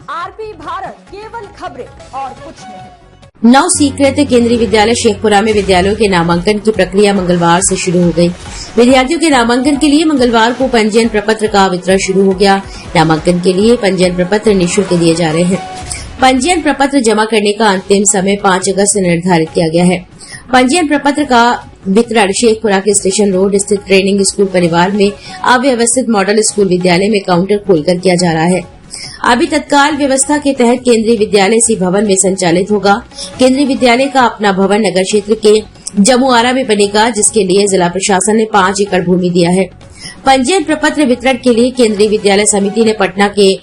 RP Bharat, केवल खबरें और कुछ नहीं। नव स्वीकृत केंद्रीय विद्यालय शेखपुरा में विद्यालयों के नामांकन की प्रक्रिया मंगलवार से शुरू हो गई। विद्यार्थियों के नामांकन के लिए मंगलवार को पंजीयन प्रपत्र का वितरण शुरू हो गया। नामांकन के लिए पंजीयन प्रपत्र निःशुल्क दिए जा रहे हैं। पंजीयन प्रपत्र जमा करने का अंतिम समय 5 अगस्त निर्धारित किया गया है। पंजीयन प्रपत्र का वितरण शेखपुरा के स्टेशन रोड स्थित ट्रेनिंग स्कूल परिवार में अव्यवस्थित मॉडल स्कूल विद्यालय में काउंटर खोलकर किया जा रहा है। अभी तत्काल व्यवस्था के तहत केंद्रीय विद्यालय इसी भवन में संचालित होगा। केंद्रीय विद्यालय का अपना भवन नगर क्षेत्र के जमुआरा में बनेगा, जिसके लिए जिला प्रशासन ने 5 एकड़ भूमि दिया है। पंजीयन प्रपत्र वितरण के लिए केंद्रीय विद्यालय समिति ने पटना के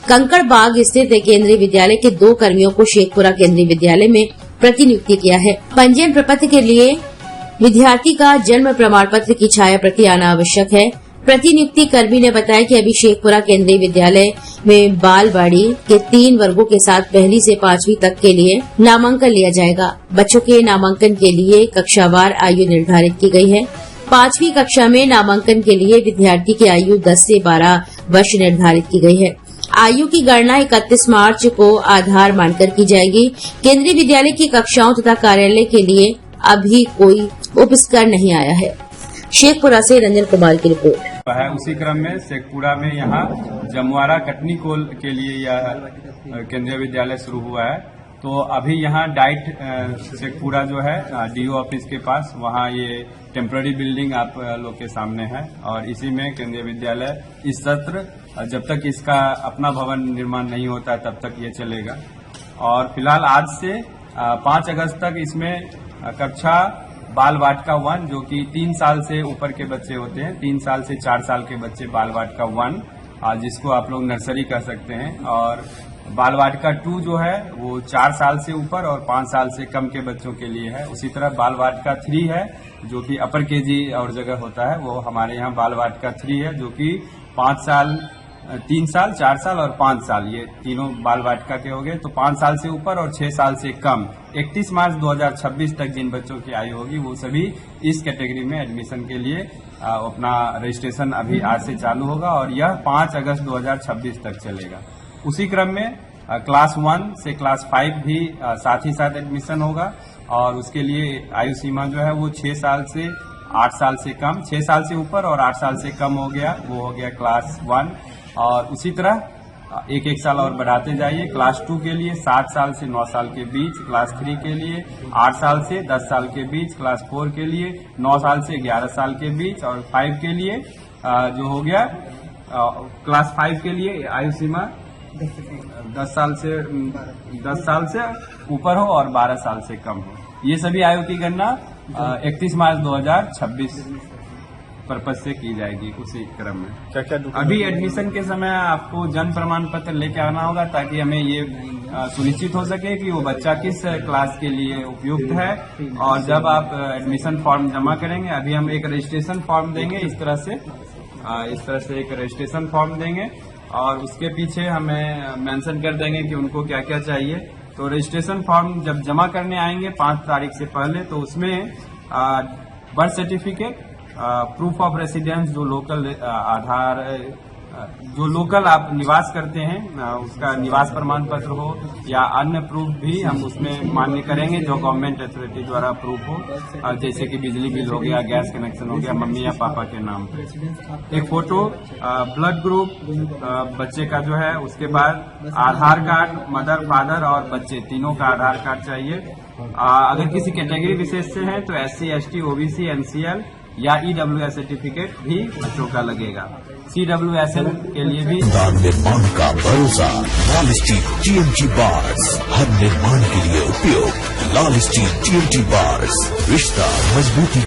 कंकड़ बाग स्थित केंद्रीय विद्यालय के 2 कर्मियों को शेखपुरा केंद्रीय विद्यालय में प्रतिनियुक्ति किया है। पंजीयन प्रपत्र के लिए विद्यार्थी का जन्म प्रमाण पत्र की छाया प्रति आना आवश्यक है। प्रतिनियुक्ति कर्मी ने बताया कि अभी शेखपुरा केंद्रीय विद्यालय में बालवाड़ी के 3 वर्गों के साथ 1 से 5वीं तक के लिए नामांकन लिया जाएगा। बच्चों के नामांकन के लिए कक्षावार आयु निर्धारित की गई है। 5वीं कक्षा में नामांकन के लिए विद्यार्थी की आयु 10 से 12 वर्ष निर्धारित की गई है। आयु की गणना 31 मार्च को आधार मानकर की जाएगी। केंद्रीय विद्यालय की कक्षाओं तथा कार्यालय के लिए अभी कोई उपस्कर नहीं आया है। शेखपुरा से रंजन कुमार की रिपोर्ट है। उसी क्रम में शेखपुरा में यहाँ जमुआरा कटनी कोल के लिए यह केंद्रीय विद्यालय शुरू हुआ है। तो अभी यहाँ डाइट शेखपुरा जो है डीओ ऑफिस के पास, वहाँ ये टेम्पररी बिल्डिंग आप लोग के सामने है और इसी में केंद्रीय विद्यालय इस सत्र जब तक इसका अपना भवन निर्माण नहीं होता तब तक ये चलेगा। और फिलहाल आज से 5 अगस्त तक इसमें कक्षा बाल वाटिका 1 जो कि 3 साल से ऊपर के बच्चे होते हैं, 3 साल से 4 साल के बच्चे बाल वाटिका 1 जिसको आप लोग नर्सरी कह सकते हैं, और बाल वाटिका 2 जो है वो 4 साल से ऊपर और 5 साल से कम के बच्चों के लिए है। उसी तरह बाल वाटिका 3 है जो कि अपर केजी और जगह होता है, वो हमारे यहाँ बाल वाटिका 3 है जो कि 5 साल 3 साल 4 साल और 5 साल ये तीनों बाल वाटिका के हो गए। तो 5 साल से ऊपर और 6 साल से कम 31 मार्च 2026 तक जिन बच्चों की आयु होगी वो सभी इस कैटेगरी में एडमिशन के लिए अपना रजिस्ट्रेशन अभी आज से चालू होगा और यह 5 अगस्त 2026 तक चलेगा। उसी क्रम में क्लास 1 से क्लास 5 भी साथ ही साथ एडमिशन होगा और उसके लिए आयु सीमा जो है वो 6 साल से 8 साल से कम, 6 साल से ऊपर और 8 साल से कम हो गया, वो हो गया क्लास 1। और उसी तरह एक साल और बढ़ाते जाइए। क्लास 2 के लिए 7 साल से 9 साल के बीच, क्लास 3 के लिए 8 साल से 10 साल के बीच, क्लास 4 के लिए 9 साल से 11 साल के बीच और 5 के लिए जो हो गया क्लास 5 के लिए आयु सीमा 10 साल से ऊपर हो और 12 साल से कम हो। ये सभी आयु की गणना 31 मार्च 2026 पर्पज से की जाएगी। उसी क्रम में अभी एडमिशन के समय आपको जन्म प्रमाण पत्र लेके आना होगा ताकि हमें ये सुनिश्चित हो सके कि वो बच्चा किस क्लास के लिए उपयुक्त है। और जब आप एडमिशन फॉर्म जमा करेंगे, अभी हम एक रजिस्ट्रेशन फॉर्म देंगे, इस तरह से एक रजिस्ट्रेशन फॉर्म देंगे और उसके पीछे हमें मेंशन कर देंगे कि उनको क्या क्या चाहिए। तो रजिस्ट्रेशन फॉर्म जब जमा करने आएंगे 5 तारीख से पहले, तो उसमें birth certificate, proof of residence जो लोकल आधार जो लोकल आप निवास करते हैं उसका निवास प्रमाण पत्र हो या अन्य प्रूफ भी हम उसमें मान्य करेंगे जो गवर्नमेंट अथॉरिटी द्वारा अप्रूव हो, जैसे कि बिजली बिल हो गया, गैस कनेक्शन हो गया, मम्मी या पापा के नाम पे। एक फोटो, ब्लड ग्रुप बच्चे का जो है, उसके बाद आधार कार्ड, मदर फादर और बच्चे तीनों का आधार कार्ड चाहिए। अगर किसी कैटेगरी विशेष से है तो SC ST OBC NCL या EWS सर्टिफिकेट भी बच्चों का लगेगा। CWSL के लिए भी निर्माण का भरोसा लाल स्टील TMT बार्स, हर निर्माण के लिए उपयोग लाल स्टील TMT बार्स, रिश्ता मजबूती।